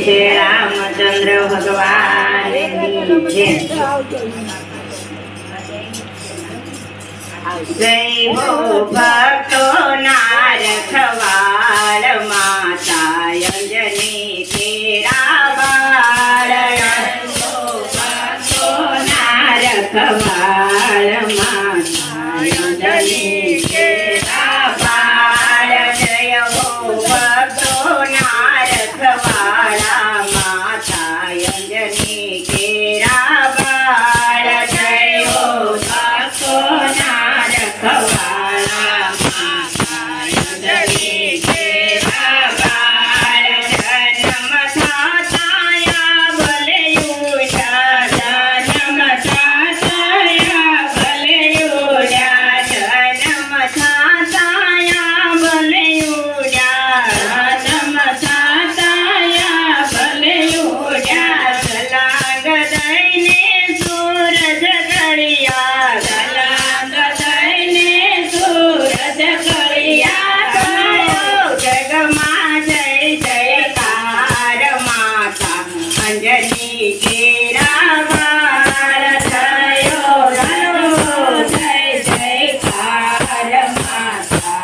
છે રામચંદ્ર ભગવાન જય હો ભક્તો ના રખવાળ માતા અંજની તેરા બાળ હો ભક્તો ના રખવાળ માતા અંજની તેરા બાળ જય હો ભક્તો ના રખવાળા માતા અંજની તેરા બાળ જય હો ભક્તો ના રખવાળા માતા અંજની તેરા બાળ જન્મ થાયા ભલે ઉઠા જન્મ થાયા ભલે ઉડ્યા જન્મ થાયા ભલે ઉડ્યા જન્મ થાયા ભલે ઉડ્યા સલાંગ દઈને સૂરજ ગળિયા સલાંગ દઈને સૂરજ ગળિયા થયો જગમાં જય જયકાર માતા અંજની તેરા બાળ થયો જય જયકાર માતા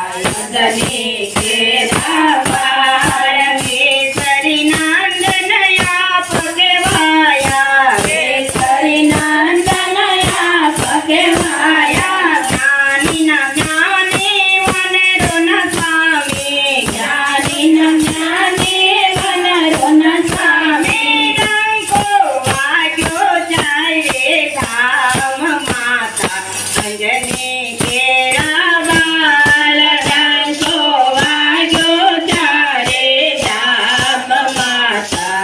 અંજની તેરા બાળ કેસરી નંદનયા પગવાયા કેસરી નંદનયા પગવાયા જ્ઞાની ના જ્ઞાની વનરોના સ્વામી જ્ઞાની ના જ્ઞાની વનરોના સ્વામી ડંકો વાગ્યો જાય ધામ માતા અંજની તેરા બાળ ડંકો વાગ્યો ત્યારે ધામ માતા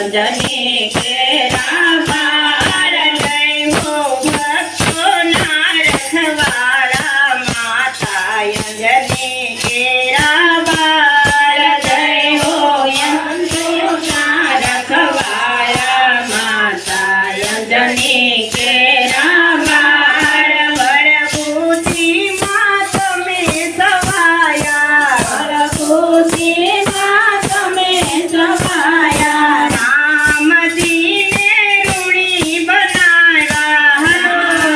અંજની તેરા બાળ જય હો ભક્તો ના રખવાળા માતા અંજની તેરા બાળ જય હો યંતો ના રખવાળા માતા અંજની તેરા બાળ વડભૂતિ માં તમે સવાયા વડભૂતિ માં તમે સવાયા રામજીને રૂડી બનાવ્યા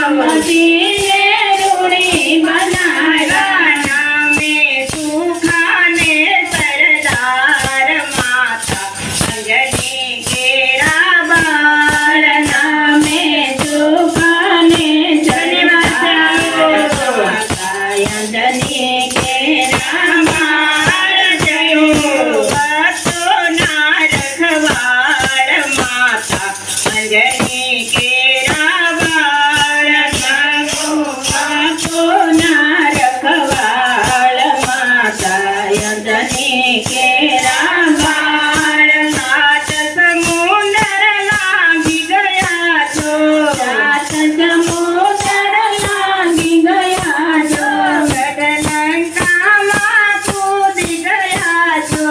રામજીને રૂડી બનાવ્યા નામે સુખાને સરદાર માતા અંજની તેરા બાળ નામે સુખાને સરદાર માતા અંજની તેરા બાળ જય હો ભક્તો ના રખવાળ માતા અંજની તેરા બાળ ભક્તો ના રખવાળ માતા અંજની તેરા બાળ સાત સમુંદર લાગી ગયા છો સાત સમુંદર લાગી ગયા છો ગઢલંકામાં કૂદી ગયા છો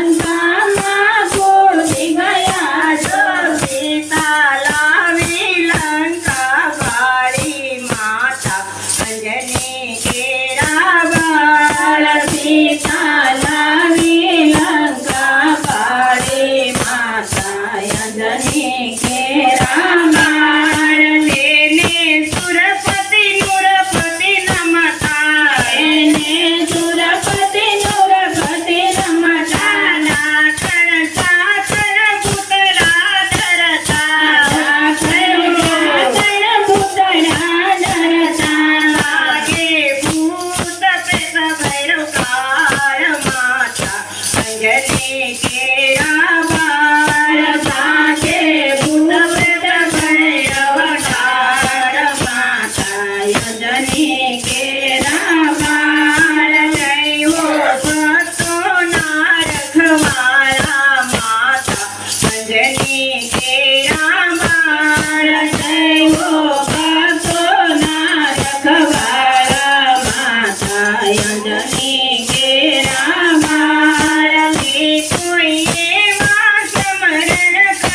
ગઢલંકામાં કૂદી ગયા છો સીતા લાવી લંકા વાળી માતા અંજની તેરા બાળ સીતા લાવી લંકા વાળી માતા અંજની તેરા બાળ લેને સુરપતિ નુરપતિ નમતા એને સુરપતિ નુરપતિ નમતા નાખણ ચાકણ પૂતળા ધરતા નાખણ ચાકણ પૂતળા ધરતા લાગે ભૂત પ્રેત ભૈરવ કાળ માતા અંજની તેરા બાળ લાગે ભૂત પ્રેત ભૈરવ કાળ માતા અંજની તેરા બાળ જય હો ભક્તો ના રખવાળા માતા અંજની તેરા બાળ જય હો ભક્તો ના રખવાળા માતા અંજની તેરા બાળ કોઈ એવા સ્મરણ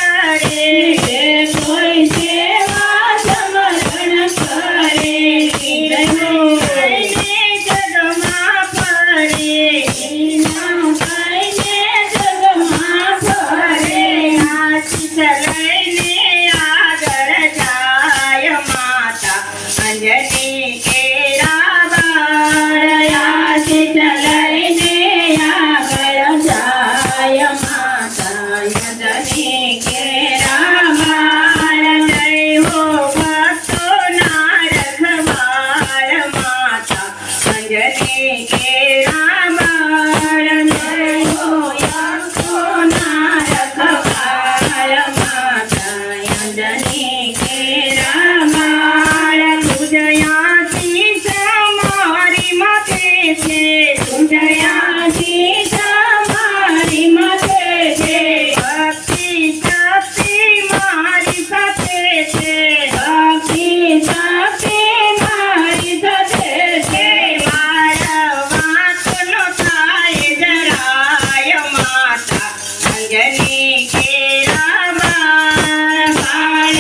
જય માતા અંજની કેરા બાળ જય હો ભક્તોના રખવાળ માતા અંજની કેરા બાળ જય હો ભક્તોના રખવાળ માતા અંજની કેરા બાળ તુજયાથી તમારી માથે છે તુજયાથી તમારી માથે છે ભક્તિ શક્તિ મારી સાથે છે ભક્તિ શક્તિ મારી સાથે છે મારા વાંકનો થાય જરાય માતા અંજની કેરા બાળ બાળ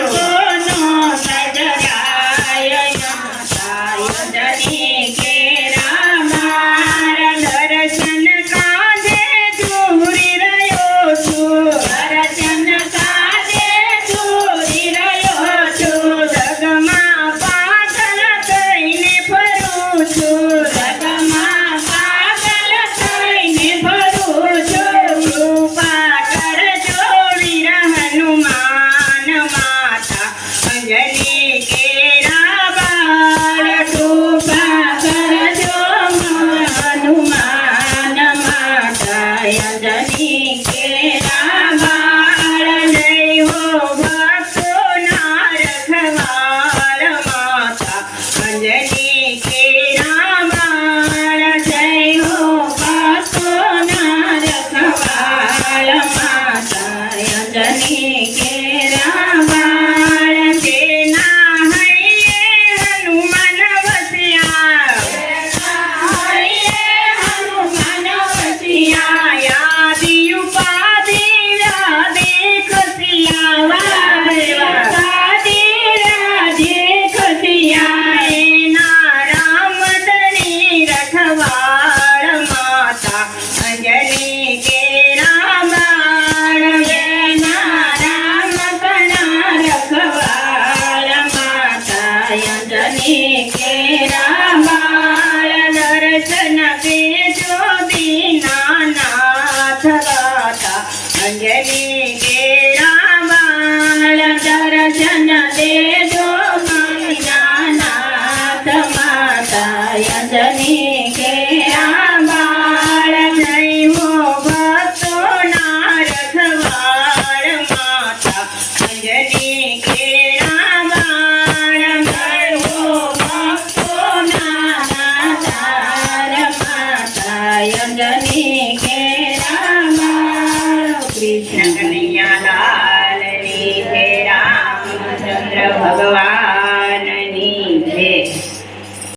વાંકનો સજરાય માતા અંજની કેરા બાળ દર્શન કાજે દૂરી રહ્યો છું દર્શન કાજે દૂરી રહ્યો છું જગમાં પાગલ થઈને ફરું છું જગમાં પાગલ થઈને ફરું છું કૃપા કરજો વીર હનુમાન માતા અંજની કેરા બાળ કૃપા કરજો હનુમાન માતા અંજની કેરા બાળ જય હો ભક્તોના રખવાળ માતા અંજની કેરા બાળ જય હો ભક્તોના રખવાળ માતા અંજની કેરા બાળ જેના હૈયે હનુમાન વસ્યા હનુમાન વસ્યા યાદી ઉપાધિ વ્યાધિ ખસિયા વાદી રાધે ખસિયા એના રામધણી રખવાળ માતા અંજની કેરા બાળ એના રામધણા રખવાળ માતા અંજની કેરા બાળ દર્શન દેજો દીનાનાથ ગાતા અંજની